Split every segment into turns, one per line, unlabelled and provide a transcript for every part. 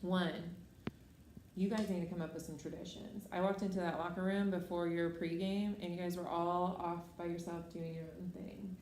One, you guys need to come up with some traditions. I walked into that locker room before your pregame, and you guys were all off by yourself doing your own thing.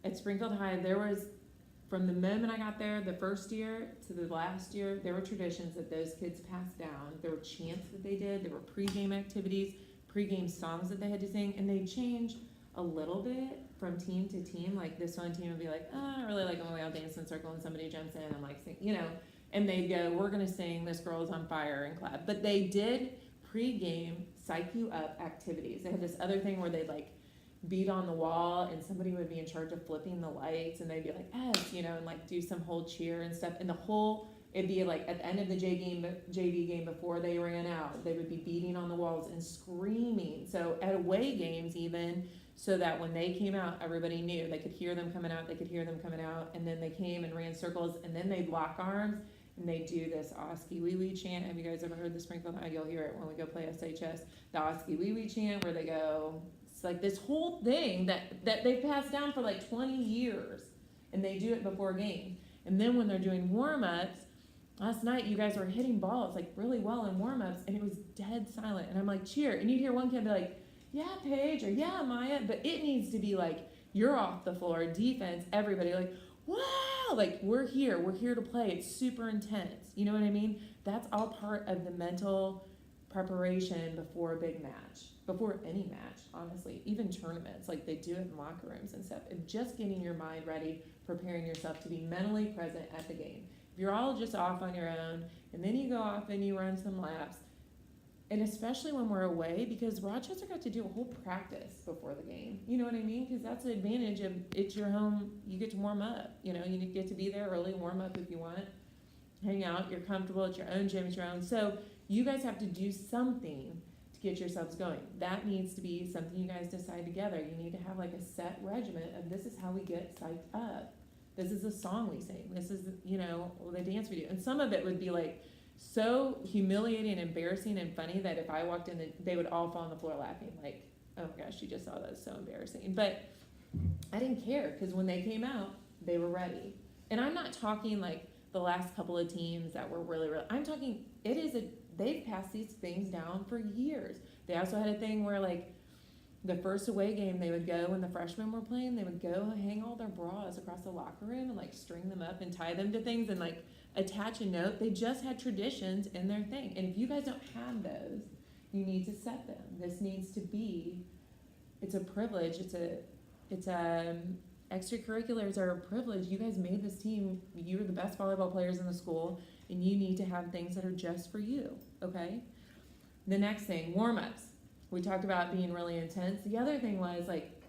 At Springfield High, there was, from the moment I got there, the first year to the last year, there were traditions that those kids passed down. There were chants that they did. There were pregame activities, pregame songs that they had to sing, and they changed a little bit from team to team. Like this one team would be like, oh, I really like when we all dance in a circle and somebody jumps in and like sing, and they'd go, we're gonna sing This Girl Is on Fire and clap. But they did pregame psych you up activities. They had this other thing where they'd like beat on the wall and somebody would be in charge of flipping the lights and they'd be like, yes, and like do some whole cheer and stuff. And it'd be like at the end of the JV game before they ran out, they would be beating on the walls and screaming. So at away games even, so that when they came out, everybody knew. They could hear them coming out, and then they came and ran circles, and then they'd lock arms, and they do this Oski Wee Wee chant. Have you guys ever heard the Springfield High? You'll hear it when we go play SHS. The Oski Wee Wee chant, where they go, it's like this whole thing that they've passed down for like 20 years, and they do it before games. And then when they're doing warm-ups, last night you guys were hitting balls like really well in warm-ups, and it was dead silent. And I'm like, cheer. And you'd hear one kid be like, yeah, Paige, or yeah, Maya. But it needs to be like, you're off the floor, defense, everybody, like, wow, like we're here to play. It's super intense. You know what I mean? That's all part of the mental preparation before a big match, before any match, honestly, even tournaments, like they do it in locker rooms and stuff, and just getting your mind ready, preparing yourself to be mentally present at the game. If you're all just off on your own, and then you go off and you run some laps, and especially when we're away, because Rochester got to do a whole practice before the game. You know what I mean? Because that's the advantage of it's your home. You get to warm up. You get to be there early, warm up if you want, hang out. You're comfortable at your own gym, at your own. So you guys have to do something to get yourselves going. That needs to be something you guys decide together. You need to have like a set regimen of this is how we get psyched up. This is a song we sing. This is, the dance we do. And some of it would be like, so humiliating, embarrassing, and funny that if I walked in, they would all fall on the floor laughing. Like, oh my gosh, you just saw that. So embarrassing. But I didn't care because when they came out, they were ready. And I'm not talking like the last couple of teams that were really. I'm talking. They've passed these things down for years. They also had a thing where like the first away game, they would go when the freshmen were playing. They would go hang all their bras across the locker room and like string them up and tie them to things and like attach a note. They just had traditions in their thing. And if you guys don't have those, you need to set them. This needs to be, it's a privilege. Extracurriculars are a privilege. You guys made this team. You were the best volleyball players in the school, and you need to have things that are just for you, okay? The next thing, warm-ups. We talked about being really intense. The other thing was, like,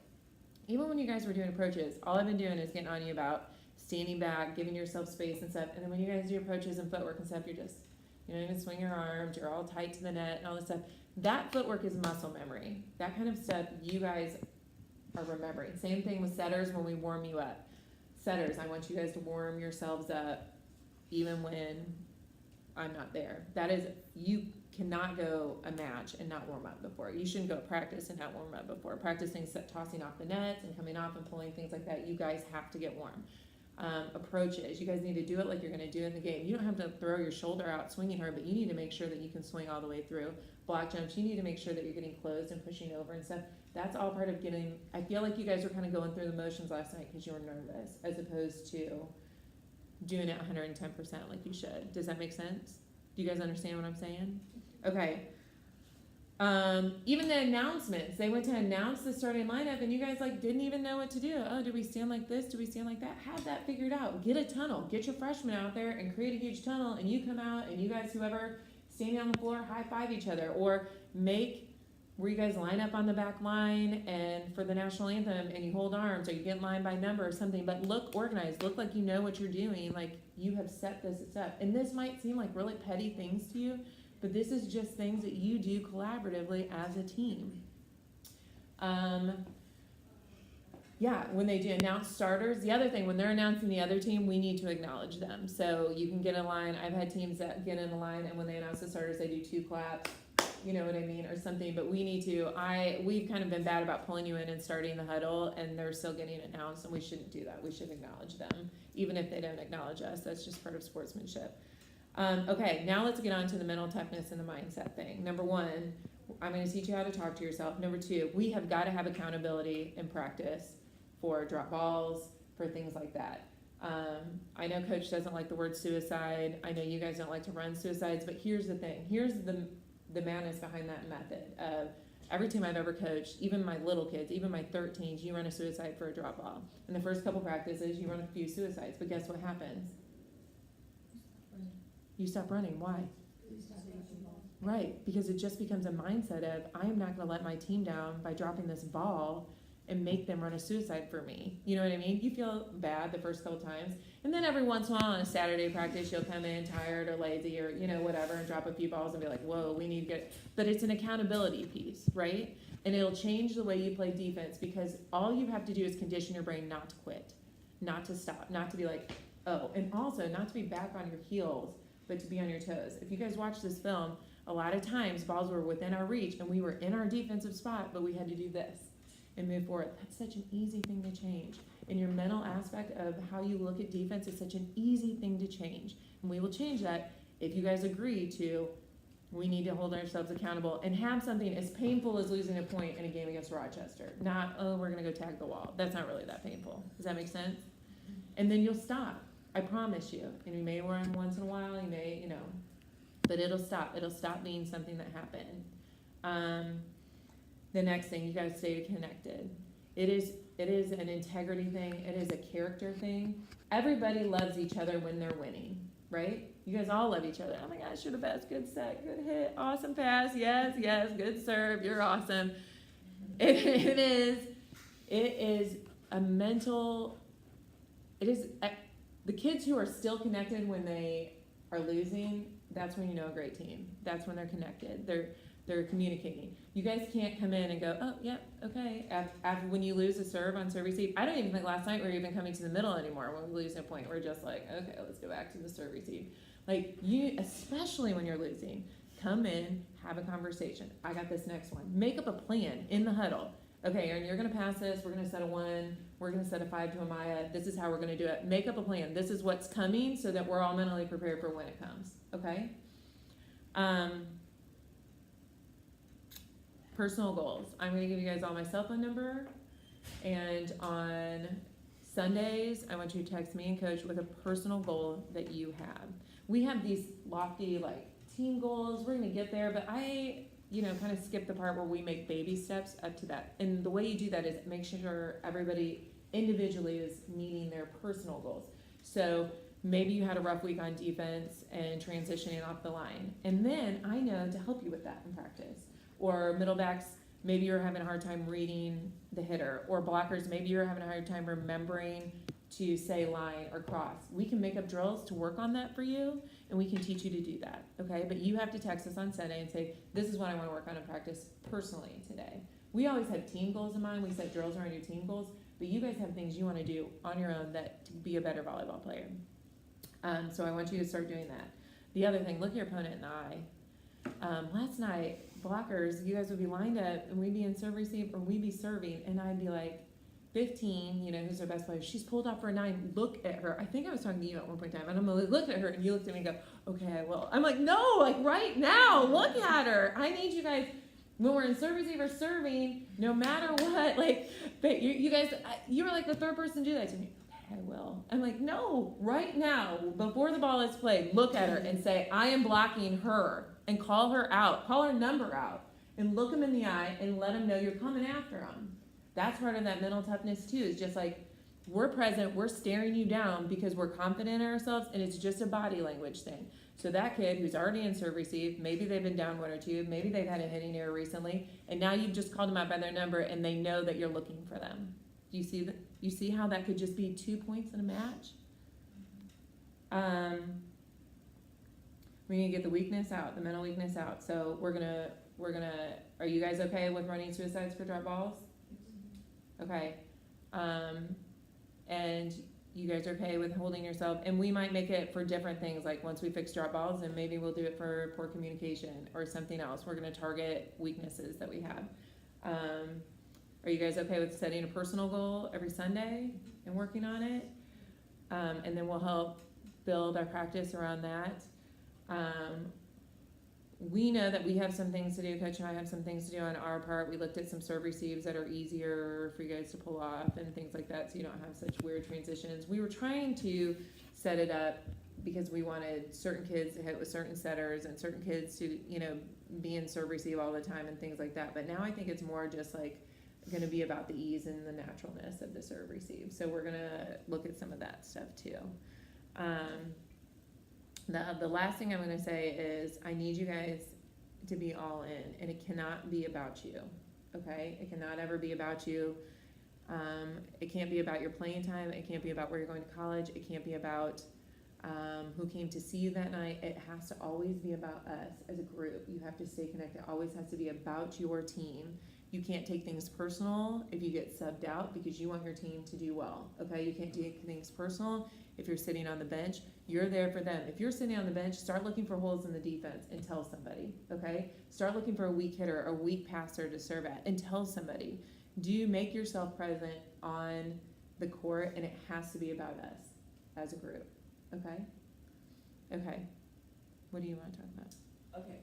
even when you guys were doing approaches, all I've been doing is getting on you about standing back, giving yourself space and stuff. And then when you guys do approaches and footwork and stuff, you're just, you can swing your arms, you're all tight to the net and all this stuff. That footwork is muscle memory. That kind of stuff you guys are remembering. Same thing with setters when we warm you up. Setters, I want you guys to warm yourselves up even when I'm not there. That is, you cannot go a match and not warm up before. You shouldn't go to practice and not warm up before. Practicing tossing off the nets and coming off and pulling, things like that, you guys have to get warm. Approaches, you guys need to do it like you're going to do in the game. You don't have to throw your shoulder out swinging her, but you need to make sure that you can swing all the way through. Block jumps, you need to make sure that you're getting closed and pushing over and stuff. That's all part of getting, I feel like you guys were kind of going through the motions last night because you were nervous as opposed to doing it 110% like you should. Does that make sense? Do you guys understand what I'm saying? Okay. Even the announcements, they went to announce the starting lineup and you guys like didn't even know what to do. Oh, do we stand like this? Do we stand like that? Have that figured out. Get a tunnel. Get your freshmen out there and create a huge tunnel, and you come out and you guys, whoever standing on the floor, high five each other, or make where you guys line up on the back line and for the national anthem and you hold arms, or you get line by number or something, but look organized, look like you know what you're doing, like you have set this up. And this might seem like really petty things to you, but this is just things that you do collaboratively as a team. Yeah, when they do announce starters, the other thing, when they're announcing the other team, we need to acknowledge them. So you can get in line. I've had teams that get in a line, and when they announce the starters, they do 2 claps, you know what I mean, or something. But we need to, we've kind of been bad about pulling you in and starting the huddle, and they're still getting announced, and we shouldn't do that. We should acknowledge them, even if they don't acknowledge us. That's just part of sportsmanship. Okay, now let's get on to the mental toughness and the mindset thing. Number one, I'm going to teach you how to talk to yourself. Number two, we have got to have accountability in practice for drop balls, for things like that. I know coach doesn't like the word suicide. I know you guys don't like to run suicides, but here's the thing. Here's the madness behind that method of every team I've ever coached, even my little kids, even my 13s, you run a suicide for a drop ball. In the first couple practices, you run a few suicides, but guess what happens? You stop running. Why? Right, because it just becomes a mindset of, I am not going to let my team down by dropping this ball and make them run a suicide for me. You know what I mean? You feel bad the first couple times, and then every once in a while on a Saturday practice, you'll come in tired or lazy or, you know, whatever, and drop a few balls and be like, whoa, we need to get, but it's an accountability piece, right? And it'll change the way you play defense, because all you have to do is condition your brain not to quit, not to stop, not to be like, oh, and also not to be back on your heels, but to be on your toes. If you guys watch this film, a lot of times balls were within our reach and we were in our defensive spot, but we had to do this and move forward. That's such an easy thing to change. And your mental aspect of how you look at defense is such an easy thing to change. And we will change that if you guys agree to, we need to hold ourselves accountable and have something as painful as losing a point in a game against Rochester. Not, oh, we're going to go tag the wall. That's not really that painful. Does that make sense? And then you'll stop. I promise you. And you may run once in a while, you may, you know, but it'll stop. It'll stop being something that happened. The next thing, you gotta stay connected. It is an integrity thing. It is a character thing. Everybody loves each other when they're winning, right? You guys all love each other. Oh my gosh, you're the best. Good set, good hit, awesome pass. Yes, good serve. You're awesome. It is a mental. It is the kids who are still connected when they are losing. That's when you know a great team. That's when they're connected. They're communicating. You guys can't come in and go, oh, yeah, okay. After when you lose a serve on serve receive, I don't even think last night we were even coming to the middle anymore when we lose a point. We're just like, okay, let's go back to the serve receive. Like you, especially when you're losing, come in, have a conversation. I got this next one. Make up a plan in the huddle. Okay, Aaron, you're going to pass this. We're going to set a 1. We're going to set a 5 to Amaya. This is how we're going to do it. Make up a plan. This is what's coming so that we're all mentally prepared for when it comes. Okay? Personal goals. I'm going to give you guys all my cell phone number. And on Sundays, I want you to text me and coach with a personal goal that you have. We have these lofty, like, team goals. We're going to get there, but I kind of skip the part where we make baby steps up to that. And the way you do that is make sure everybody individually is meeting their personal goals. So maybe you had a rough week on defense and transitioning off the line. And then I know to help you with that in practice. Or middle backs, maybe you're having a hard time reading the hitter. Or blockers, maybe you're having a hard time remembering to say line or cross. We can make up drills to work on that for you, and we can teach you to do that, okay? But you have to text us on Sunday and say, this is what I want to work on in practice personally today. We always have team goals in mind. We set drills around your team goals, but you guys have things you want to do on your own that to be a better volleyball player. So I want you to start doing that. The other thing, look your opponent in the eye. Last night, blockers, you guys would be lined up, and we'd be in serve receive, or we'd be serving, and I'd be like, 15, who's our best player, she's pulled off for a 9, look at her. I think I was talking to you at one point in time, and I'm gonna look at her, and you looked at me and go, okay, I will. I'm like, no, like right now, look at her. I need you guys, when we're in serve receiver serving, no matter what, like, but you guys, you were like the third person to do that to me. Okay, I will. I'm like, no, right now, before the ball is played, look at her and say, I am blocking her, and call her out, call her number out, and look them in the eye, and let them know you're coming after them. That's part of that mental toughness too, is just like, we're present, we're staring you down because we're confident in ourselves, and it's just a body language thing. So that kid who's already in serve receive, maybe they've been down 1 or 2, maybe they've had a hitting error recently, and now you've just called them out by their number and they know that you're looking for them. Do you see that? You see how that could just be 2 points in a match? We're gonna get the weakness out, the mental weakness out. So we're gonna, are you guys okay with running suicides for drop balls? Okay, and you guys are okay with holding yourself, and we might make it for different things, like once we fix drop balls, and maybe we'll do it for poor communication or something else. We're gonna target weaknesses that we have. Are you guys okay with setting a personal goal every Sunday and working on it? And then we'll help build our practice around that. We know that we have some things to do, Coach and I have some things to do on our part. We looked at some serve receives that are easier for you guys to pull off and things like that, so you don't have such weird transitions. We were trying to set it up because we wanted certain kids to hit with certain setters and certain kids to, be in serve receive all the time and things like that. But now I think it's more just like gonna be about the ease and the naturalness of the serve receive. So we're gonna look at some of that stuff too. The last thing I'm gonna say is I need you guys to be all in, and it cannot be about you, okay? It cannot ever be about you. It can't be about your playing time. It can't be about where you're going to college. It can't be about who came to see you that night. It has to always be about us as a group. You have to stay connected. It always has to be about your team. You can't take things personal if you get subbed out because you want your team to do well, okay? You can't take things personal if you're sitting on the bench. You're there for them. If you're sitting on the bench, start looking for holes in the defense and tell somebody, okay? Start looking for a weak hitter, a weak passer to serve at, and tell somebody. Do make yourself present on the court, and it has to be about us as a group, okay? Okay. What do you want to talk about?
Okay,